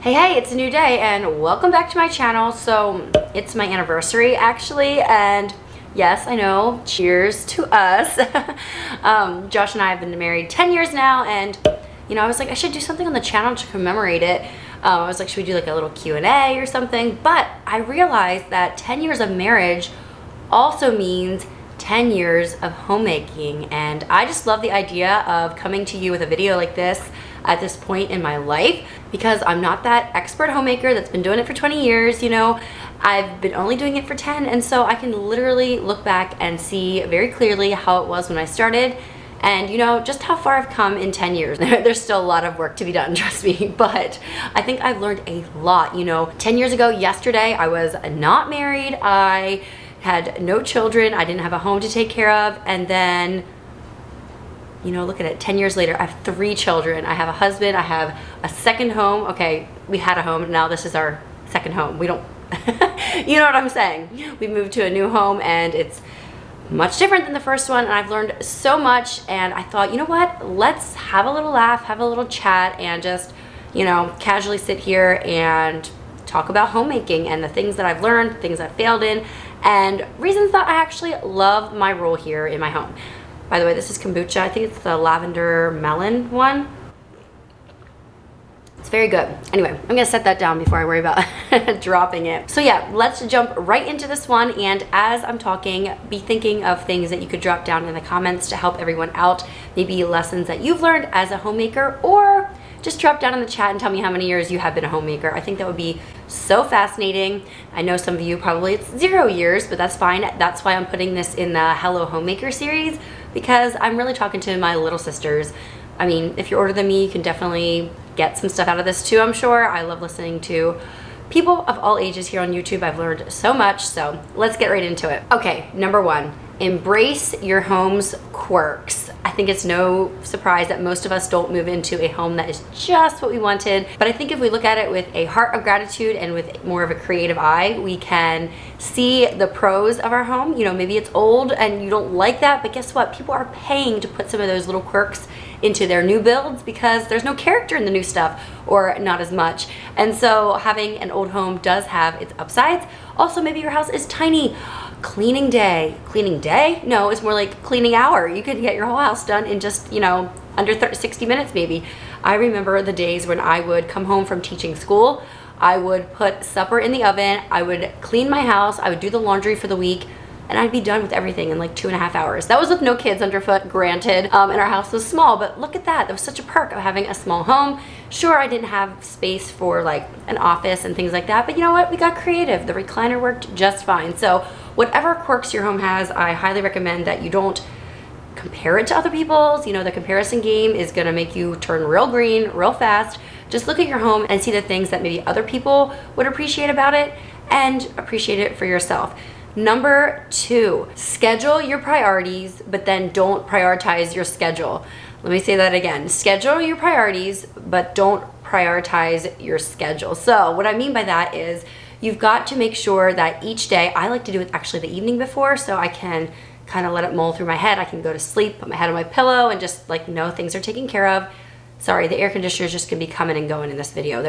Hey, it's a new day and welcome back to my channel. So it's my anniversary actually, and yes, I know, cheers to us. Josh and I have been married 10 years now, and I was like, I should do something on the channel to commemorate it. I was like, should we do like a little Q&A or something? But I realized that 10 years of marriage also means 10 years of homemaking, and I just love the idea of coming to you with a video like this at this point in my life, because I'm not that expert homemaker that's been doing it for 20 years. I've been only doing it for 10, and so I can literally look back and see very clearly how it was when I started, and just how far I've come in 10 years. There's still a lot of work to be done, trust me, but I think I've learned a lot. 10 years ago yesterday, I was not married, I had no children, I didn't have a home to take care of, and then look at it, 10 years later, I have 3 children. I have a husband, I have a second home. Okay, we had a home, now this is our second home. We don't, you know what I'm saying? We moved to a new home and it's much different than the first one, and I've learned so much, and I thought, you know what? Let's have a little laugh, have a little chat, and just, casually sit here and talk about homemaking and the things that I've learned, things I've failed in, and reasons that I actually love my role here in my home. By the way, this is kombucha. I think it's the lavender melon one. It's very good. Anyway, I'm gonna set that down before I worry about dropping it. So yeah, let's jump right into this one. And as I'm talking, be thinking of things that you could drop down in the comments to help everyone out. Maybe lessons that you've learned as a homemaker, or just drop down in the chat and tell me how many years you have been a homemaker. I think that would be so fascinating. I know some of you probably it's 0 years, but that's fine. That's why I'm putting this in the Hello Homemaker series, because I'm really talking to my little sisters. I mean, if you're older than me, you can definitely get some stuff out of this too, I'm sure. I love listening to people of all ages here on YouTube. I've learned so much, so let's get right into it. Okay, number 1, embrace your home's quirks. I think it's no surprise that most of us don't move into a home that is just what we wanted, but I think if we look at it with a heart of gratitude and with more of a creative eye, we can see the pros of our home. Maybe it's old and you don't like that, but guess what? People are paying to put some of those little quirks into their new builds because there's no character in the new stuff, or not as much. And so having an old home does have its upsides. Also, maybe your house is tiny. Cleaning day? No, it's more like cleaning hour. You could get your whole house done in just, under 60 minutes maybe. I remember the days when I would come home from teaching school, I would put supper in the oven, I would clean my house, I would do the laundry for the week, and I'd be done with everything in like 2.5 hours. That was with no kids underfoot, granted, and our house was small, but look at that. That was such a perk of having a small home. Sure, I didn't have space for like an office and things like that, but you know what? We got creative. The recliner worked just fine. So whatever quirks your home has, I highly recommend that you don't compare it to other people's. The comparison game is gonna make you turn real green real fast. Just look at your home and see the things that maybe other people would appreciate about it, and appreciate it for yourself. Number 2, schedule your priorities, but then don't prioritize your schedule. Let me say that again. Schedule your priorities, but don't prioritize your schedule. So what I mean by that is you've got to make sure that each day, I like to do it actually the evening before, so I can kind of let it mull through my head. I can go to sleep, put my head on my pillow, and just things are taken care of. Sorry, the air conditioner is just gonna be coming and going in this video.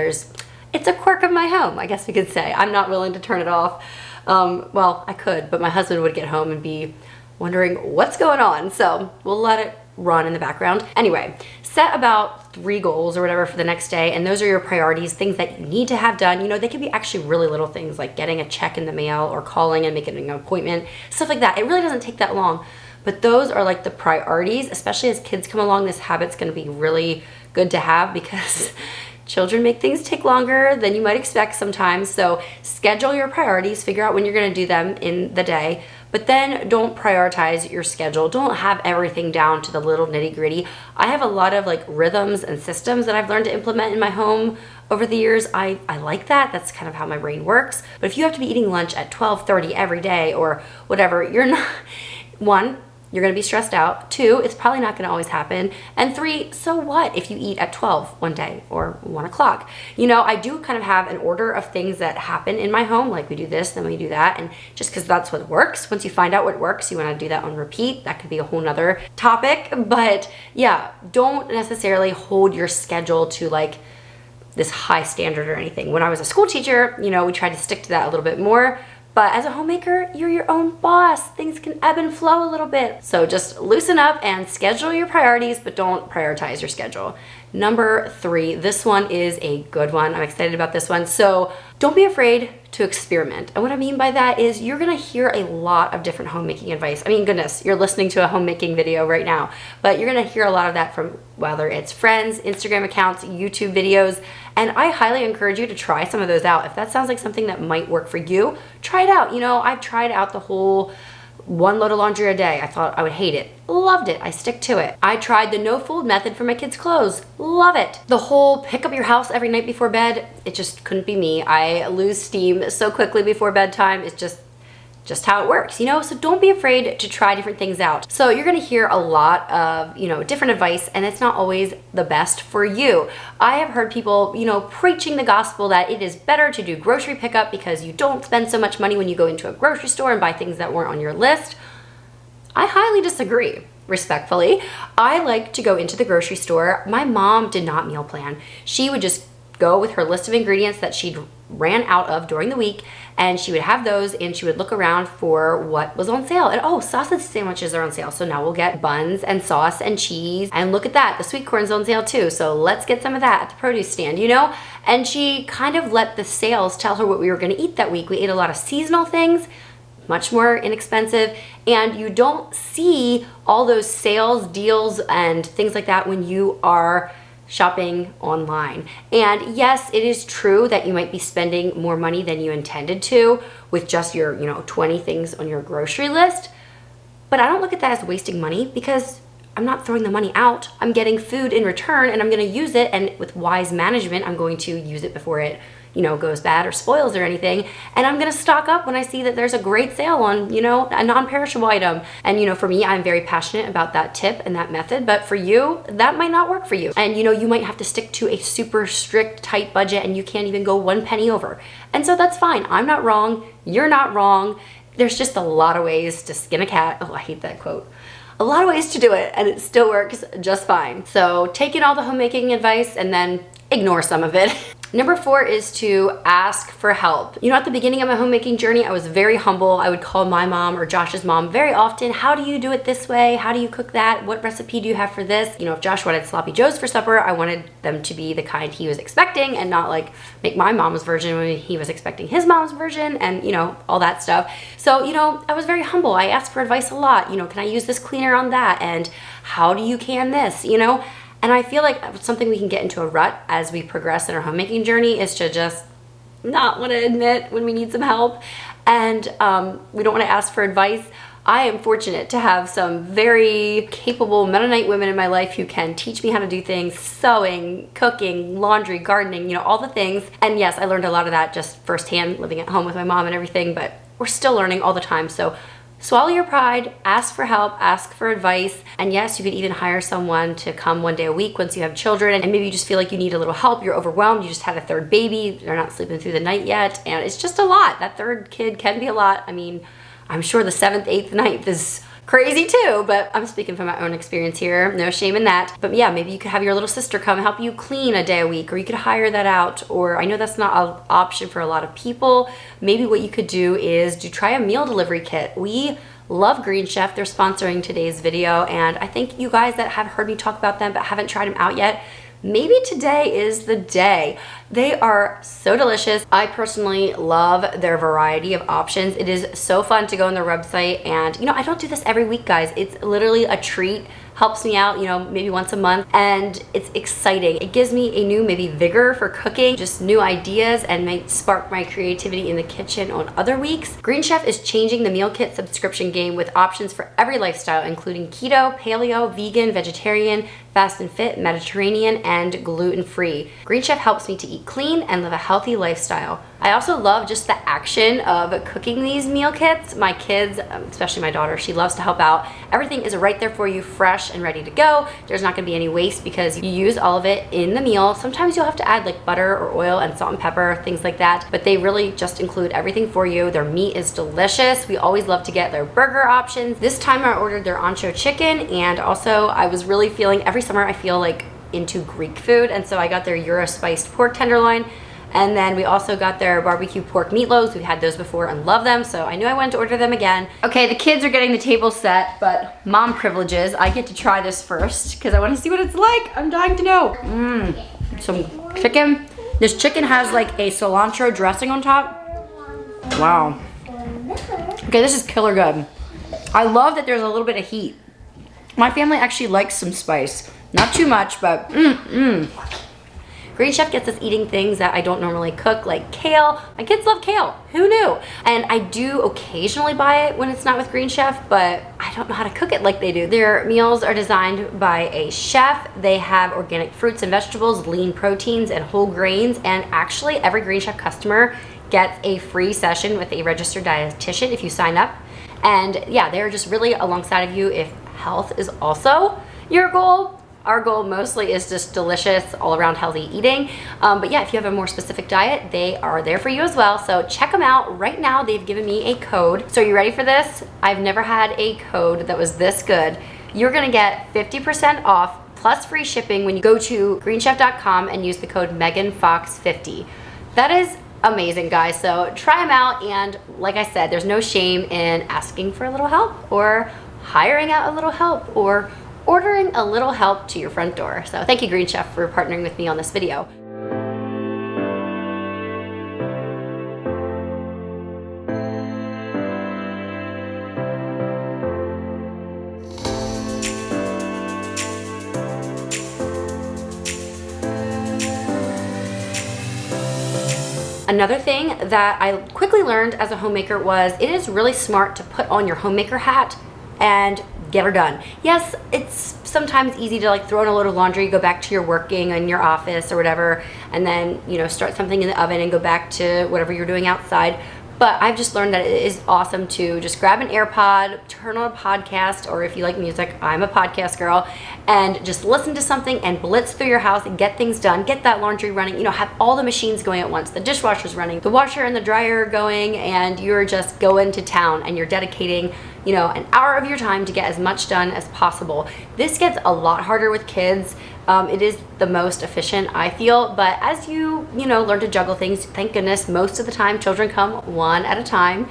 It's a quirk of my home, I guess we could say. I'm not willing to turn it off. Well, I could, but my husband would get home and be wondering what's going on. So we'll let it run in the background. Anyway, set about 3 goals or whatever for the next day, and those are your priorities, things that you need to have done. They can be actually really little things like getting a check in the mail or calling and making an appointment, stuff like that. It really doesn't take that long, but those are like the priorities. Especially as kids come along, this habit's gonna be really good to have, because children make things take longer than you might expect sometimes. So schedule your priorities, figure out when you're gonna do them in the day, but then don't prioritize your schedule. Don't have everything down to the little nitty gritty. I have a lot of rhythms and systems that I've learned to implement in my home over the years. I like that. That's kind of how my brain works. But if you have to be eating lunch at 12:30 every day or whatever, you're not, 1, you're gonna be stressed out. 2, it's probably not gonna always happen. And 3, so what if you eat at 12 one day or 1 o'clock? I do kind of have an order of things that happen in my home, like we do this, then we do that, and just because that's what works. Once you find out what works, you wanna do that on repeat. That could be a whole nother topic, but yeah, don't necessarily hold your schedule to this high standard or anything. When I was a school teacher, you know, we tried to stick to that a little bit more. But as a homemaker, you're your own boss. Things can ebb and flow a little bit. So just loosen up and schedule your priorities, but don't prioritize your schedule. Number 3, this one is a good one. I'm excited about this one. So don't be afraid to experiment. And what I mean by that is you're gonna hear a lot of different homemaking advice. I mean, goodness, you're listening to a homemaking video right now, but you're gonna hear a lot of that from whether it's friends, Instagram accounts, YouTube videos, and I highly encourage you to try some of those out. If that sounds like something that might work for you, try it out. You know, I've tried out the whole 1 load of laundry a day. I thought I would hate it. Loved it. I stick to it. I tried the no fold method for my kids' clothes. Love it. The whole pick up your house every night before bed, it just couldn't be me. I lose steam so quickly before bedtime. It's just how it works, you know? So don't be afraid to try different things out. So you're gonna hear a lot of, you know, different advice, and it's not always the best for you. I have heard people, you know, preaching the gospel that it is better to do grocery pickup because you don't spend so much money when you go into a grocery store and buy things that weren't on your list. I highly disagree, respectfully. I like to go into the grocery store. My mom did not meal plan. She would just go with her list of ingredients that she'd ran out of during the week, and she would have those, and she would look around for what was on sale. And oh, sausage sandwiches are on sale, so now we'll get buns and sauce and cheese, and look at that, the sweet corn's on sale too, so let's get some of that at the produce stand, you know? And she kind of let the sales tell her what we were gonna eat that week. We ate a lot of seasonal things, much more inexpensive, and you don't see all those sales, deals, and things like that when you are shopping online. And yes, it is true that you might be spending more money than you intended to with just your, you know, 20 things on your grocery list. But I don't look at that as wasting money because I'm not throwing the money out. I'm getting food in return and I'm gonna use it, and with wise management, I'm going to use it before it, you know, goes bad or spoils or anything. And I'm gonna stock up when I see that there's a great sale on, you know, a non-perishable item. And, you know, for me, I'm very passionate about that tip and that method, but for you, that might not work for you. And, you know, you might have to stick to a super strict, tight budget and you can't even go 1 penny over. And so that's fine. I'm not wrong. You're not wrong. There's just a lot of ways to skin a cat. Oh, I hate that quote. A lot of ways to do it and it still works just fine. So take in all the homemaking advice and then ignore some of it. Number 4 is to ask for help. You know, at the beginning of my homemaking journey, I was very humble. I would call my mom or Josh's mom very often. How do you do it this way? How do you cook that? What recipe do you have for this? You know, if Josh wanted sloppy joes for supper, I wanted them to be the kind he was expecting and not like make my mom's version when he was expecting his mom's version and, you know, all that stuff. So, you know, I was very humble. I asked for advice a lot. You know, can I use this cleaner on that? And how do you can this, you know? And I feel like something we can get into a rut as we progress in our homemaking journey is to just not want to admit when we need some help, and we don't want to ask for advice. I am fortunate to have some very capable Mennonite women in my life who can teach me how to do things, sewing, cooking, laundry, gardening, you know, all the things. And yes, I learned a lot of that just firsthand living at home with my mom and everything, but we're still learning all the time. So swallow your pride, ask for help, ask for advice, and yes, you could even hire someone to come 1 day a week once you have children, and maybe you just feel like you need a little help, you're overwhelmed, you just had a 3rd baby, they're not sleeping through the night yet, and it's just a lot. That 3rd kid can be a lot. I mean, I'm sure the 7th, 8th, 9th is crazy too, but I'm speaking from my own experience here. No shame in that. But yeah, maybe you could have your little sister come help you clean a day a week, or you could hire that out. Or I know that's not an option for a lot of people. Maybe what you could do is try a meal delivery kit. We love Green Chef. They're sponsoring today's video, and I think you guys that have heard me talk about them but haven't tried them out yet, maybe today is the day. They are so delicious. I personally love their variety of options. It is so fun to go on their website, and you know, I don't do this every week, guys. It's literally a treat. Helps me out, you know, maybe once a month, and it's exciting. It gives me a new maybe vigor for cooking, just new ideas, and might spark my creativity in the kitchen on other weeks. Green Chef is changing the meal kit subscription game with options for every lifestyle, including keto, paleo, vegan, vegetarian, fast and fit, Mediterranean, and gluten-free. Green Chef helps me to eat clean and live a healthy lifestyle. I also love just the action of cooking these meal kits. My kids, especially my daughter, she loves to help out. Everything is right there for you, fresh and ready to go. There's not gonna be any waste because you use all of it in the meal. Sometimes you'll have to add like butter or oil and salt and pepper, things like that, but they really just include everything for you. Their meat is delicious. We always love to get their burger options. This time I ordered their ancho chicken, and also I was really feeling, every summer I feel like into Greek food, and so I got their Euro spiced pork tenderloin. And then we also got their barbecue pork meatloaves. We've had those before and love them, so I knew I wanted to order them again. Okay, the kids are getting the table set, but mom privileges. I get to try this first because I want to see what it's like. I'm dying to know. Some chicken. This chicken has like a cilantro dressing on top. Wow. Okay, this is killer good. I love that there's a little bit of heat. My family actually likes some spice. Not too much, but Green Chef gets us eating things that I don't normally cook, like kale. My kids love kale. Who knew? And I do occasionally buy it when it's not with Green Chef, but I don't know how to cook it like they do. Their meals are designed by a chef. They have organic fruits and vegetables, lean proteins, and whole grains. And actually, every Green Chef customer gets a free session with a registered dietitian if you sign up. And yeah, they're just really alongside of you if health is also your goal. Our goal mostly is just delicious, all around healthy eating. But yeah, if you have a more specific diet, they are there for you as well. So check them out. Right now, they've given me a code. So are you ready for this? I've never had a code that was this good. You're gonna get 50% off plus free shipping when you go to greenchef.com and use the code meganfox50. That is amazing, guys. So try them out. And like I said, there's no shame in asking for a little help or hiring out a little help or ordering a little help to your front door. So thank you, Green Chef, for partnering with me on this video. Another thing that I quickly learned as a homemaker was it is really smart to put on your homemaker hat and get her done. Yes, it's sometimes easy to like throw in a load of laundry, go back to your working in your office or whatever, and then, you know, start something in the oven and go back to whatever you're doing outside. But I've just learned that it is awesome to just grab an AirPod, turn on a podcast, or if you like music, I'm a podcast girl, and just listen to something and blitz through your house and get things done, get that laundry running, you know, have all the machines going at once, the dishwasher's running, the washer and the dryer going, and you're just going to town and you're dedicating, you know, an hour of your time to get as much done as possible. This gets a lot harder with kids. It is the most efficient, I feel, but as you know, learn to juggle things, thank goodness, most of the time children come one at a time.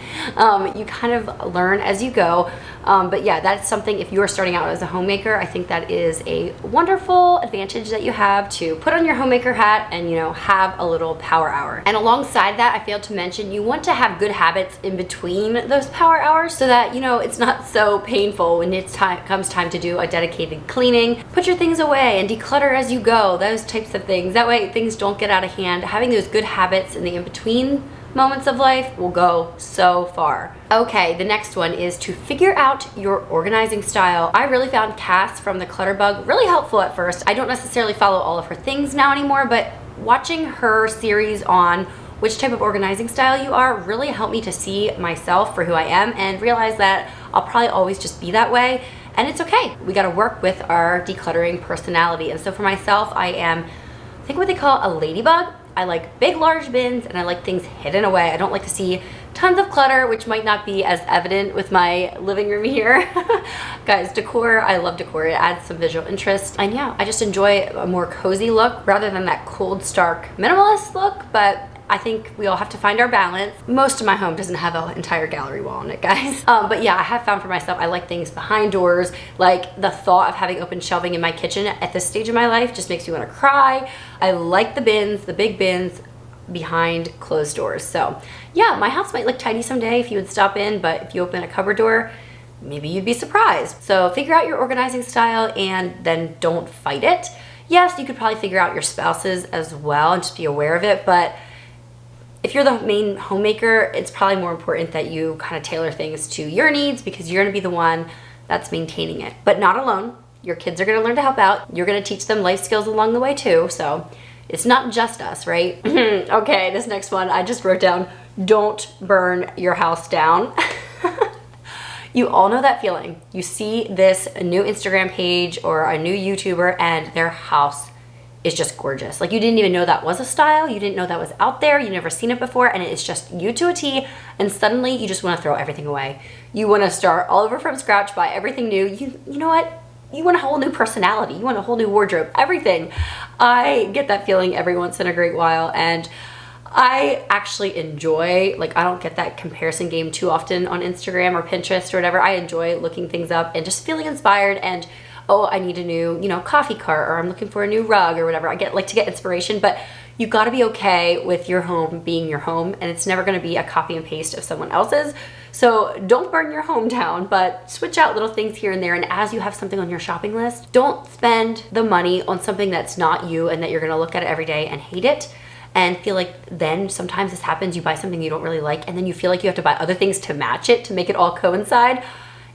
You kind of learn as you go. But yeah, that's something, if you're starting out as a homemaker, I think that is a wonderful advantage that you have to put on your homemaker hat and, you know, have a little power hour. And alongside that, I failed to mention, you want to have good habits in between those power hours so that, you know, it's not so painful when it's comes time to do a dedicated cleaning. Put your things away and declutter as you go, those types of things. That way things don't get out of hand. Having those good habits in the in-between moments of life will go so far. Okay, the next one is to figure out your organizing style. I really found Cass from the Clutter Bug really helpful at first. I don't necessarily follow all of her things now anymore, but watching her series on which type of organizing style you are really helped me to see myself for who I am and realize that I'll probably always just be that way. And it's okay. We got to work with our decluttering personality. And so for myself, I am, I think what they call a ladybug. I like big, large bins, and I like things hidden away. I don't like to see tons of clutter, which might not be as evident with my living room here. Guys, decor, I love decor. It adds some visual interest. And yeah, I just enjoy a more cozy look rather than that cold, stark, minimalist look. But I think we all have to find our balance. Most of my home doesn't have an entire gallery wall in it, guys. But yeah, I have found for myself, I like things behind doors. Like the thought of having open shelving in my kitchen at this stage of my life just makes me want to cry. I like the bins, the big bins behind closed doors. So yeah, my house might look tidy someday if you would stop in, but if you open a cupboard door, maybe you'd be surprised. So figure out your organizing style and then don't fight it. Yes, you could probably figure out your spouse's as well and just be aware of it, but if you're the main homemaker, it's probably more important that you kind of tailor things to your needs because you're gonna be the one that's maintaining it. But not alone. Your kids are gonna learn to help out. You're gonna teach them life skills along the way too. So it's not just us, right? Okay, this next one, I just wrote down, don't burn your house down. You all know that feeling. You see this new Instagram page or a new YouTuber and their house is just gorgeous. Like you didn't even know that was a style. You didn't know that was out there. You've never seen it before and it's just you to a T and suddenly you just want to throw everything away. You want to start all over from scratch, buy everything new. You know what? you want a whole new personality, you want a whole new wardrobe, everything. I get that feeling every once in a great while, and I actually enjoy, like, I don't get that comparison game too often on Instagram or Pinterest or whatever. I enjoy looking things up and just feeling inspired, and oh, I need a new, coffee cart, or I'm looking for a new rug or whatever. I like to get inspiration, but you gotta be okay with your home being your home, and it's never gonna be a copy and paste of someone else's. So don't burn your home down, but switch out little things here and there. And as you have something on your shopping list, don't spend the money on something that's not you and that you're gonna look at it every day and hate it. And feel like then sometimes this happens, you buy something you don't really like, and then you feel like you have to buy other things to match it, to make it all coincide.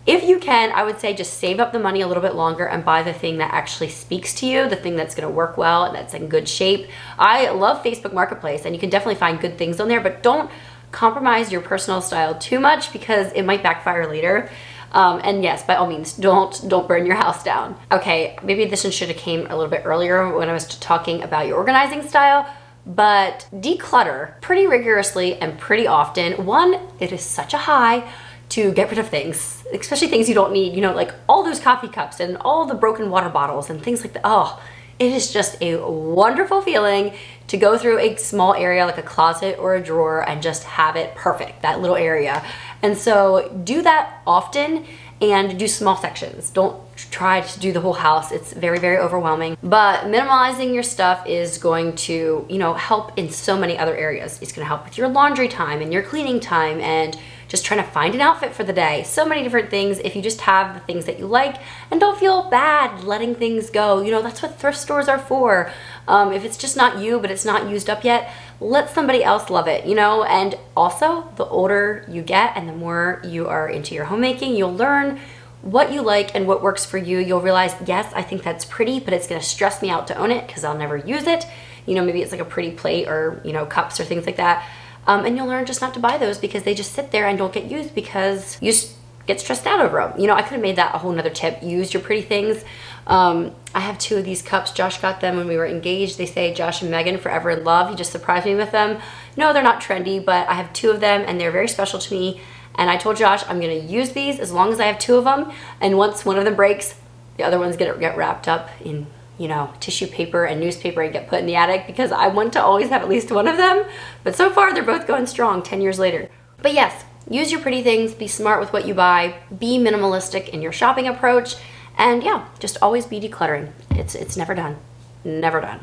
If you can, I would say just save up the money a little bit longer and buy the thing that actually speaks to you, the thing that's gonna work well and that's in good shape. I love Facebook Marketplace, and you can definitely find good things on there, but don't compromise your personal style too much because it might backfire later. And yes, by all means, don't burn your house down. Okay, maybe this one should have came a little bit earlier when I was talking about your organizing style, but declutter pretty rigorously and pretty often. One, it is such a high to get rid of things, especially things you don't need, like all those coffee cups and all the broken water bottles and things like that. Oh, it is just a wonderful feeling to go through a small area like a closet or a drawer and just have it perfect, that little area. And so do that often and do small sections. Don't try to do the whole house. It's very, very overwhelming. But minimalizing your stuff is going to, help in so many other areas. It's gonna help with your laundry time and your cleaning time and just trying to find an outfit for the day. So many different things if you just have the things that you like and don't feel bad letting things go. That's what thrift stores are for. If it's just not you, but it's not used up yet, let somebody else love it, And also, the older you get and the more you are into your homemaking, you'll learn what you like and what works for you. You'll realize, yes, I think that's pretty, but it's gonna stress me out to own it because I'll never use it. Maybe it's like a pretty plate or, cups or things like that. And you'll learn just not to buy those because they just sit there and don't get used because you just get stressed out over them. I could have made that a whole nother tip. Use your pretty things. I have 2 of these cups. Josh got them when we were engaged. They say Josh and Megan forever in love. He just surprised me with them. No, they're not trendy, but I have 2 of them and they're very special to me. And I told Josh I'm gonna use these as long as I have 2 of them. And once one of them breaks, the other one's gonna get wrapped up in tissue paper and newspaper and get put in the attic because I want to always have at least one of them. But so far, they're both going strong 10 years later. But yes, use your pretty things, be smart with what you buy, be minimalistic in your shopping approach, and yeah, just always be decluttering. It's never done. Never done.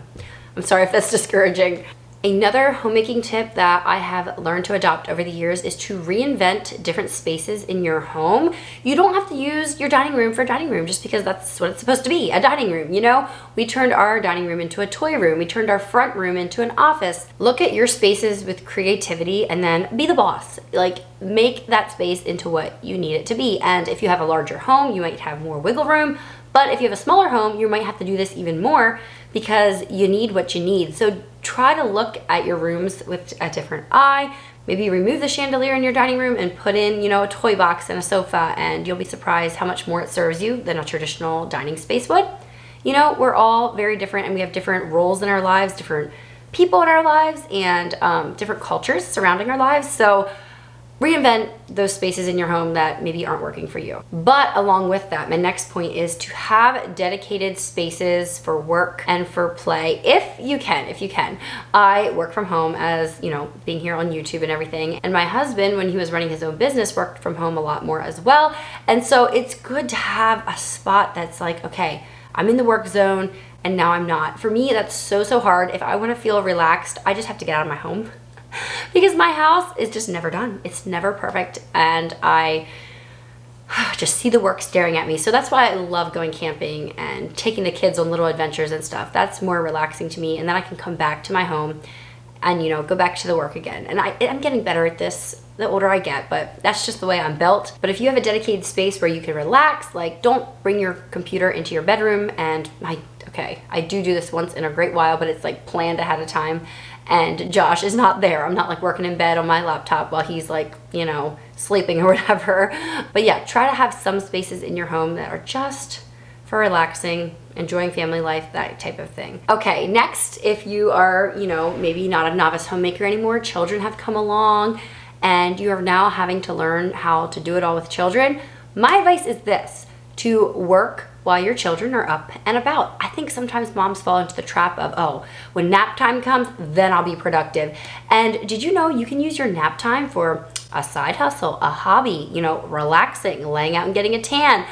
I'm sorry if that's discouraging. Another homemaking tip that I have learned to adopt over the years is to reinvent different spaces in your home. You don't have to use your dining room for a dining room just because that's what it's supposed to be, a dining room, We turned our dining room into a toy room. We turned our front room into an office. Look at your spaces with creativity and then be the boss. Like, make that space into what you need it to be. And if you have a larger home, you might have more wiggle room. But if you have a smaller home, you might have to do this even more because you need what you need. So try to look at your rooms with a different eye. Maybe remove the chandelier in your dining room and put in, a toy box and a sofa, and you'll be surprised how much more it serves you than a traditional dining space would. We're all very different and we have different roles in our lives, different people in our lives, and different cultures surrounding our lives. So reinvent those spaces in your home that maybe aren't working for you. But along with that, my next point is to have dedicated spaces for work and for play if you can. I work from home as, being here on YouTube and everything. And my husband, when he was running his own business, worked from home a lot more as well. And so it's good to have a spot that's like, okay, I'm in the work zone and now I'm not. For me, that's so hard. If I want to feel relaxed, I just have to get out of my home. Because my house is just never done. It's never perfect, and I just see the work staring at me. So that's why I love going camping and taking the kids on little adventures and stuff. That's more relaxing to me, and then I can come back to my home and go back to the work again. And I'm getting better at this the older I get, but that's just the way I'm built. But if you have a dedicated space where you can relax, like, don't bring your computer into your bedroom. And I do this once in a great while, but it's like planned ahead of time. And Josh is not there. I'm not like working in bed on my laptop while he's like, sleeping or whatever. But yeah, try to have some spaces in your home that are just for relaxing, enjoying family life, that type of thing. Okay, next, if you are, maybe not a novice homemaker anymore, children have come along and you are now having to learn how to do it all with children. My advice is this: to work while your children are up and about. I think sometimes moms fall into the trap of, oh, when nap time comes, then I'll be productive. And did you know you can use your nap time for a side hustle, a hobby, you know, relaxing, laying out and getting a tan?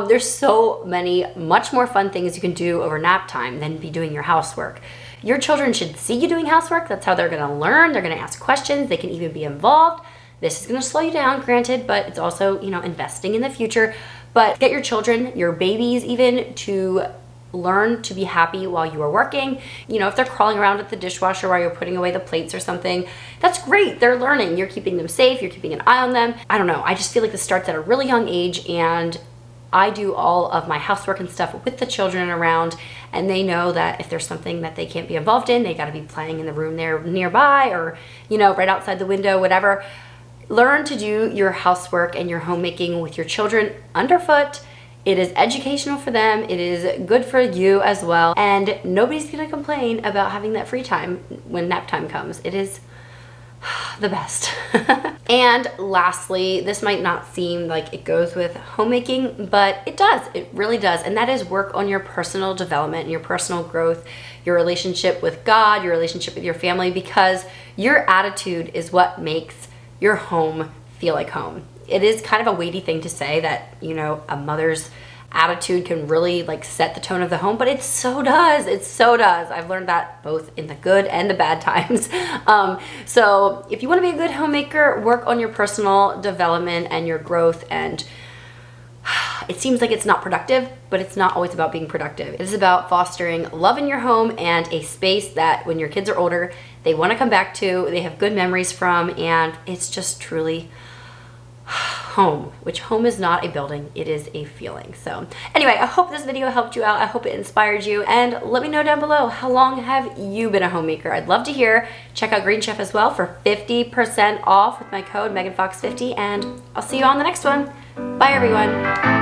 There's so many much more fun things you can do over nap time than be doing your housework. Your children should see you doing housework. That's how they're gonna learn. They're gonna ask questions. They can even be involved. This is gonna slow you down, granted, but it's also, you know, investing in the future. But get your children, your babies even, to learn to be happy while you are working. You know, if they're crawling around at the dishwasher while you're putting away the plates or something, that's great. They're learning. You're keeping them safe. You're keeping an eye on them. I don't know. I just feel like this starts at a really young age, and I do all of my housework and stuff with the children around, and they know that if there's something that they can't be involved in, they got to be playing in the room there nearby, or, you know, right outside the window, whatever. Learn to do your housework and your homemaking with your children underfoot. It is educational for them. It is good for you as well. And nobody's gonna complain about having that free time when nap time comes. It is the best. And lastly, this might not seem like it goes with homemaking, but it does. It really does. And that is work on your personal development, your personal growth, your relationship with God, your relationship with your family, because your attitude is what makes your home feel like home. It is kind of a weighty thing to say that, you know, a mother's attitude can really like set the tone of the home, but it so does. It so does. I've learned that both in the good and the bad times. So if you want to be a good homemaker, work on your personal development and your growth. And it seems like it's not productive, but it's not always about being productive. It is about fostering love in your home and a space that when your kids are older, they want to come back to, they have good memories from, and it's just truly home, which home is not a building, it is a feeling. So anyway, I hope this video helped you out. I hope it inspired you, and let me know down below, how long have you been a homemaker? I'd love to hear. Check out Green Chef as well for 50% off with my code meganfox50, and I'll see you on the next one. Bye everyone.